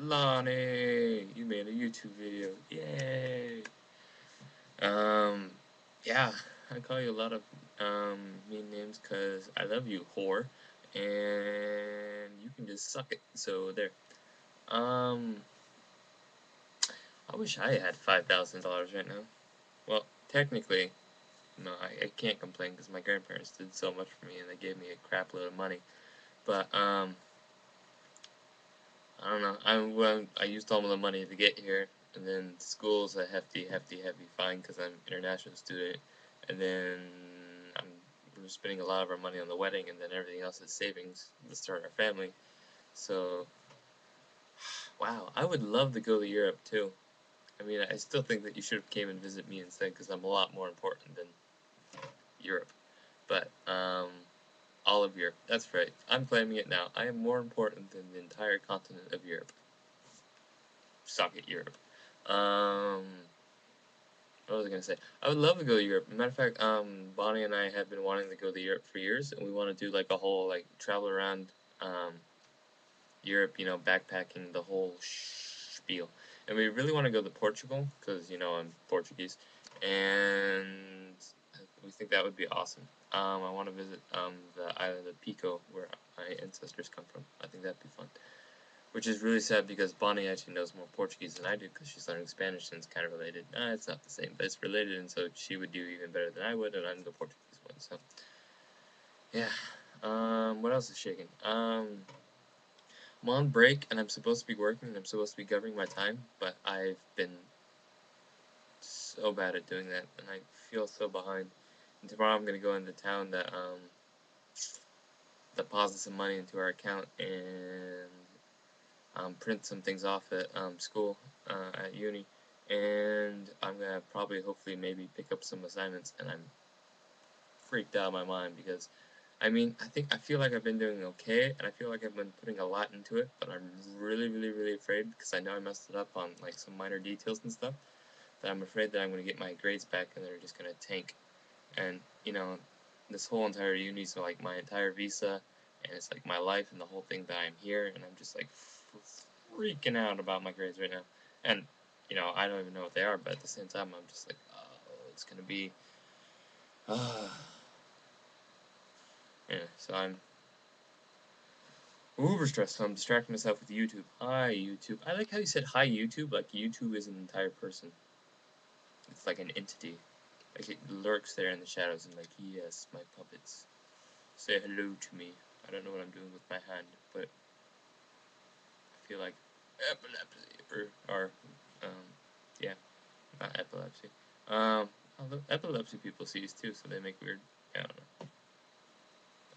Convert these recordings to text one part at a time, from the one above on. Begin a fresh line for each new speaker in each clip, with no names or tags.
Lonnie, you made a YouTube video. Yay! Um, yeah, I call you a lot of mean names because I love you, whore, and you can just suck it. So there. Um, I wish I had $5,000 right now. Well, technically, no, I can't complain because my grandparents did so much for me and they gave me a crap load of money. But I don't know. I used all of the money to get here, and then school's a hefty, hefty, heavy fine because I'm an international student, and then I'm we're spending a lot of our money on the wedding, and then everything else is savings to start our family. So, wow, I would love to go to Europe too. I mean, I still think that you should have came and visit me instead because I'm a lot more important than Europe. But all of Europe. That's right. I'm claiming it now. I am more important than the entire continent of Europe. Suck it, Europe. Um, what was I gonna say? I would love to go to Europe. Matter of fact, Bonnie and I have been wanting to go to Europe for years, and we want to do like a whole like travel around um, Europe. You know, backpacking the whole spiel. And we really want to go to Portugal because you know I'm Portuguese, and we think that would be awesome. I want to visit the island of Pico where my ancestors come from. I think that'd be fun. Which is really sad because Bonnie actually knows more Portuguese than I do because she's learning Spanish and it's kind of related. It's not the same, but it's related, and so she would do even better than I would, and I'm the Portuguese one. So yeah. What else is shaking? I'm on break and I'm supposed to be working and I'm supposed to be governing my time, but I've been so bad at doing that and I feel so behind. And tomorrow I'm gonna go into town to deposit some money into our account and print some things off at school, at uni, and I'm gonna probably, hopefully, maybe pick up some assignments, and I'm freaked out of my mind because, I mean, I feel like I've been doing okay, and I feel like I've been putting a lot into it, but I'm really, really, really afraid because I know I messed it up on, like, some minor details and stuff, that I'm afraid that I'm gonna get my grades back and they're just gonna tank, and, you know, this whole entire uni, so, like, my entire visa, and it's, like, my life and the whole thing that I'm here, and I'm just, like, freaking out about my grades right now. And, you know, I don't even know what they are, but at the same time, I'm just like, oh, it's gonna be, uh, yeah, so I'm uber stressed, so I'm distracting myself with YouTube. Hi, YouTube. I like how you said hi, YouTube, like YouTube is an entire person. It's like an entity. Like it lurks there in the shadows and like, yes, my puppets, say hello to me. I don't know what I'm doing with my hand, but I feel like epilepsy, or yeah, not epilepsy. Although epilepsy people seize too, so they make weird. I don't know.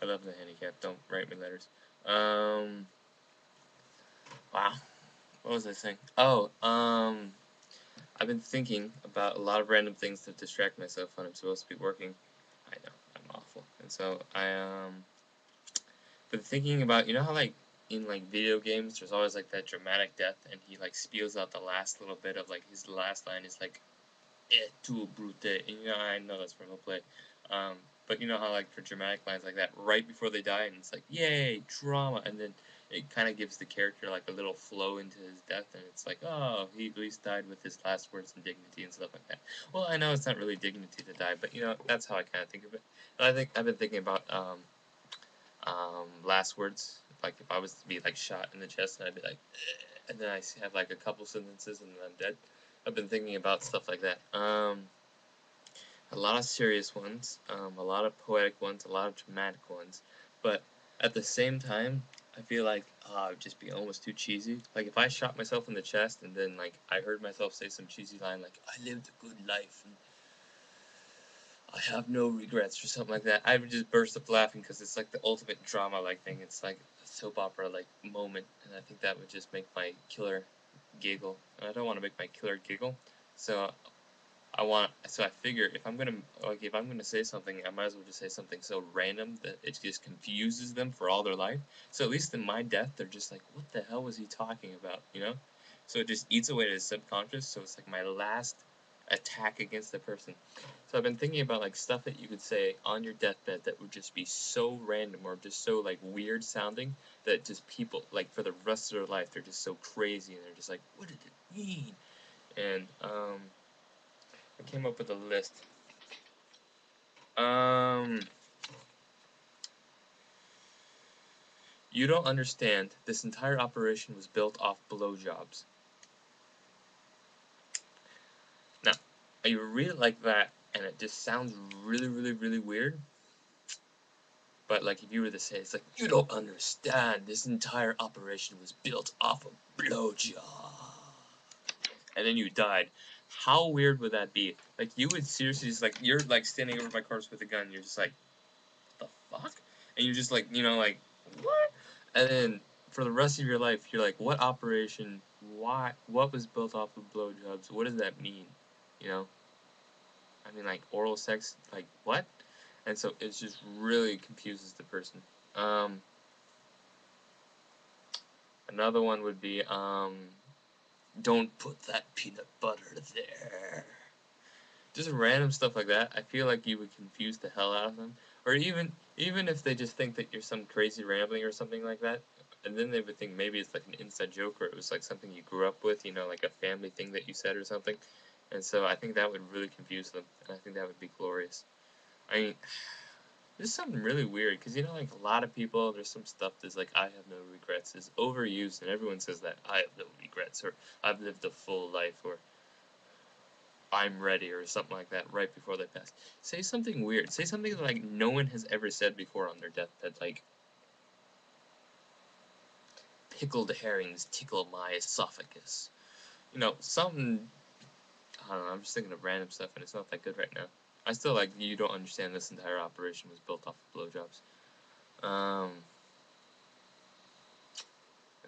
I love the handicap. Don't write me letters. Um, wow. What was I saying? Oh, I've been thinking about a lot of random things to distract myself when I'm supposed to be working. I know I'm awful, and so I been thinking about, you know how like in like video games, there's always like that dramatic death, and he like spews out the last little bit of like his last line is like tu brute. And, you know, I know that's from a play. Um, but you know how like for dramatic lines like that, right before they die, and it's like, yay, drama, and then it kind of gives the character like a little flow into his death, and it's like, oh, he at least died with his last words and dignity and stuff like that. Well, I know it's not really dignity to die, but you know, that's how I kind of think of it. And I think I've been thinking about last words. Like if I was to be like shot in the chest, and I'd be like, and then I have like a couple sentences, and then I'm dead. I've been thinking about stuff like that. A lot of serious ones, a lot of poetic ones, a lot of dramatic ones, but at the same time, I feel like it would just be almost too cheesy. Like if I shot myself in the chest and then like I heard myself say some cheesy line like "I lived a good life and I have no regrets" or something like that, I would just burst up laughing because it's like the ultimate drama like thing. It's like a soap opera like moment, and I think that would just make my killer giggle. And I don't want to make my killer giggle, so I figure if I'm gonna say something, I might as well just say something so random that it just confuses them for all their life. So at least in my death, they're just like, what the hell was he talking about, you know? So it just eats away at his subconscious. So it's like my last attack against the person. So I've been thinking about like stuff that you could say on your deathbed that would just be so random or just so like weird sounding that just people like for the rest of their life they're just so crazy and they're just like, what did it mean? And I came up with a list. You don't understand. This entire operation was built off blowjobs. Now, you really like that, and it just sounds really, really, really weird. But like, if you were to say, it's like, you don't understand. This entire operation was built off a blowjob, and then you died. How weird would that be? Like, you would seriously just like, you're like standing over my corpse with a gun. You're just like, the fuck? And you're just like, like, what? And then for the rest of your life, you're like, what operation? Why? What was built off of blowjobs? What does that mean? You know? I mean, like oral sex, like what? And so it just really confuses the person. Another one would be, don't put that peanut butter there. Just random stuff like that. I feel like you would confuse the hell out of them. Or even if they just think that you're some crazy rambling or something like that, and then they would think maybe it's like an inside joke or it was like something you grew up with, like a family thing that you said or something. And so I think that would really confuse them, and I think that would be glorious. I mean, there's something really weird, because like a lot of people, there's some stuff that's like, I have no regrets, is overused, and everyone says that, I have no regrets, or I've lived a full life, or I'm ready, or something like that right before they pass. Say something weird. Say something that, like, no one has ever said before on their deathbed, like, pickled herrings tickle my esophagus. Something, I don't know, I'm just thinking of random stuff, and it's not that good right now. I still like, you don't understand this entire operation was built off of blowjobs. I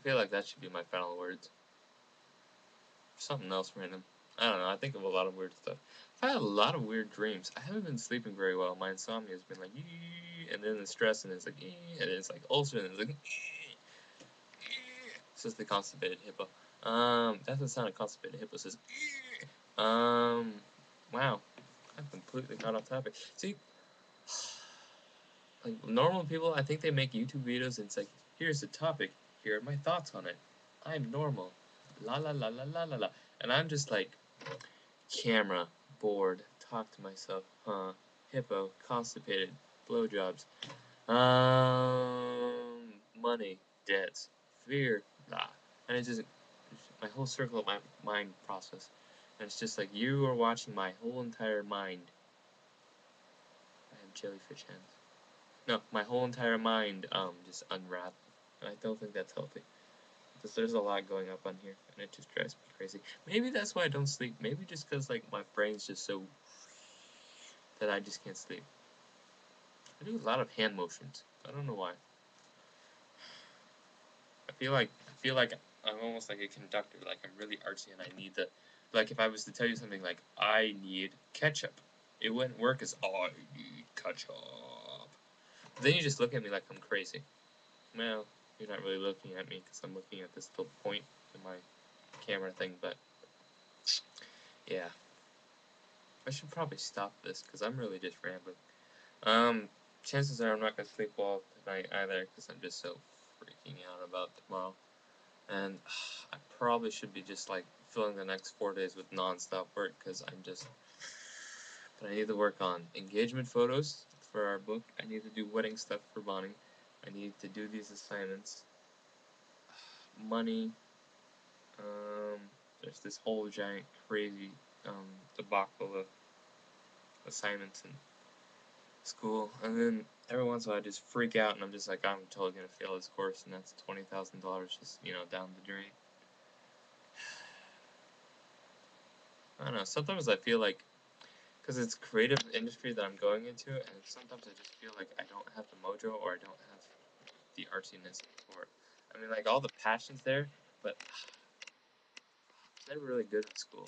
feel like that should be my final words. Something else random. I don't know, I think of a lot of weird stuff. I've had a lot of weird dreams. I haven't been sleeping very well. My insomnia has been like, and then the stress, and it's like, and then it's like ulcer, and it's like, it's just the constipated hippo. That's the sound a constipated hippo says. Wow, I completely got off topic. See, like normal people, I think they make YouTube videos, and it's like, here's the topic, here are my thoughts on it. I'm normal. La la la la la la la. And I'm just like, camera, bored, talk to myself, huh? Hippo, constipated, blowjobs. Money, debts, fear, blah. And it's just my whole circle of my mind process. And it's just like, you are watching my whole entire mind. I have jellyfish hands. No, my whole entire mind, just unwrap. And I don't think that's healthy. Because there's a lot going up on here, and it just drives me crazy. Maybe that's why I don't sleep. Maybe just because, like, my brain's just so that I just can't sleep. I do a lot of hand motions. I don't know why. I feel like I'm almost like a conductor. Like, I'm really artsy, and I need the, like, if I was to tell you something like, I need ketchup, it wouldn't work as, I need ketchup. But then you just look at me like I'm crazy. Well, you're not really looking at me because I'm looking at this little point in my camera thing, but yeah. I should probably stop this because I'm really just rambling. Chances are I'm not gonna sleep well tonight either because I'm just so freaking out about tomorrow. And I probably should be just like filling the next 4 days with non-stop work because I'm just. But I need to work on engagement photos for our book. I need to do wedding stuff for Bonnie. I need to do these assignments. Money. There's this whole giant crazy debacle of assignments and school, and then every once in a while I just freak out and I'm just like, I'm totally gonna fail this course, and that's $20,000 just down the drain. I don't know. Sometimes I feel like, because it's creative industry that I'm going into, and sometimes I just feel like I don't have the mojo or I don't have the artsiness for it. I mean, like all the passion's there, but I'm never really good at school.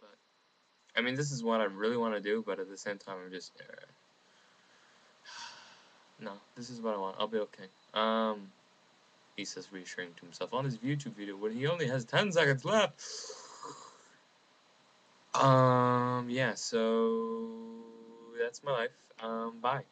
But I mean, this is what I really want to do, but at the same time, I'm just no. This is what I want. I'll be okay. He says, reassuring to himself on his YouTube video when he only has 10 seconds left. Yeah, so that's my life. Bye.